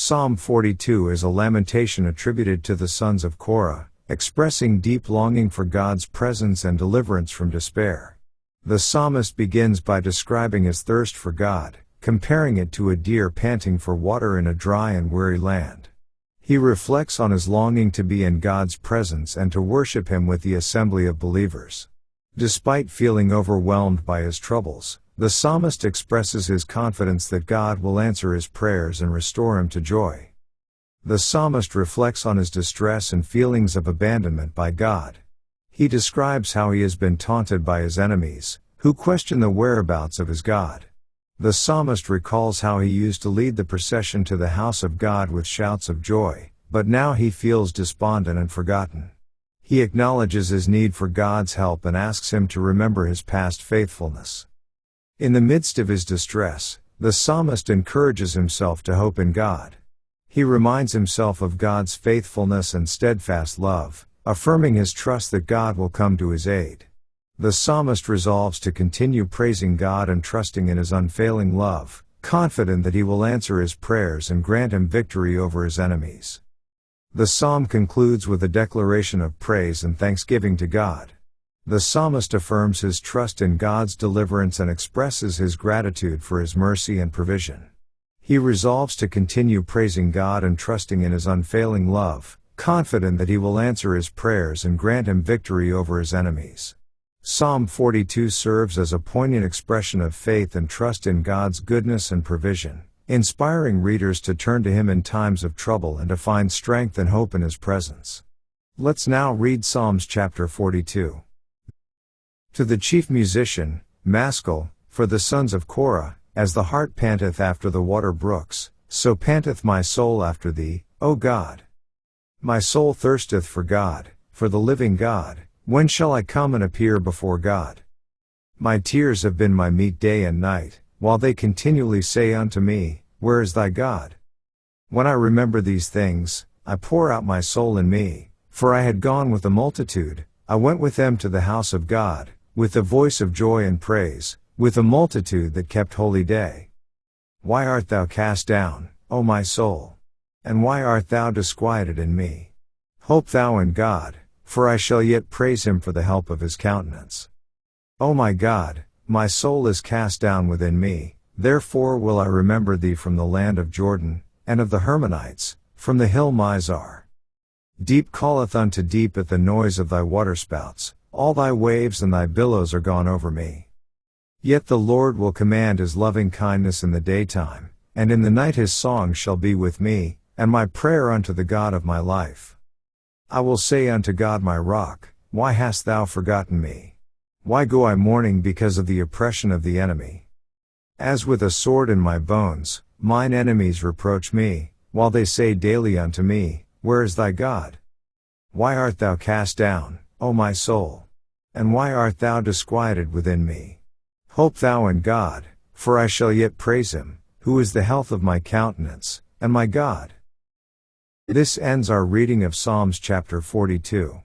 Psalm 42 is a lamentation attributed to the sons of Korah, expressing deep longing for God's presence and deliverance from despair. The psalmist begins by describing his thirst for God, comparing it to a deer panting for water in a dry and weary land. He reflects on his longing to be in God's presence and to worship Him with the assembly of believers. Despite feeling overwhelmed by his troubles, the psalmist expresses his confidence that God will answer his prayers and restore him to joy. The psalmist reflects on his distress and feelings of abandonment by God. He describes how he has been taunted by his enemies, who question the whereabouts of his God. The psalmist recalls how he used to lead the procession to the house of God with shouts of joy, but now he feels despondent and forgotten. He acknowledges his need for God's help and asks Him to remember his past faithfulness. In the midst of his distress, the psalmist encourages himself to hope in God. He reminds himself of God's faithfulness and steadfast love, affirming his trust that God will come to his aid. The psalmist resolves to continue praising God and trusting in His unfailing love, confident that He will answer his prayers and grant him victory over his enemies. The psalm concludes with a declaration of praise and thanksgiving to God. The psalmist affirms his trust in God's deliverance and expresses his gratitude for His mercy and provision. He resolves to continue praising God and trusting in His unfailing love, confident that He will answer his prayers and grant him victory over his enemies. Psalm 42 serves as a poignant expression of faith and trust in God's goodness and provision, inspiring readers to turn to Him in times of trouble and to find strength and hope in His presence. Let's now read Psalms chapter 42. To the chief musician, Maskil, for the sons of Korah, as the hart panteth after the water brooks, so panteth my soul after Thee, O God. My soul thirsteth for God, for the living God. When shall I come and appear before God? My tears have been my meat day and night, while they continually say unto me, Where is thy God? When I remember these things, I pour out my soul in me, for I had gone with the multitude, I went with them to the house of God, with the voice of joy and praise, with a multitude that kept holy day. Why art thou cast down, O my soul? And why art thou disquieted in me? Hope thou in God, for I shall yet praise Him for the help of His countenance. O my God, my soul is cast down within me, therefore will I remember Thee from the land of Jordan, and of the Hermonites, from the hill Mizar. Deep calleth unto deep at the noise of Thy waterspouts, all Thy waves and Thy billows are gone over me. Yet the Lord will command His loving kindness in the daytime, and in the night His song shall be with me, and my prayer unto the God of my life. I will say unto God my rock, Why hast Thou forgotten me? Why go I mourning because of the oppression of the enemy? As with a sword in my bones, mine enemies reproach me, while they say daily unto me, Where is thy God? Why art thou cast down, O my soul? And why art thou disquieted within me? Hope thou in God, for I shall yet praise Him, who is the health of my countenance, and my God. This ends our reading of Psalms chapter 42.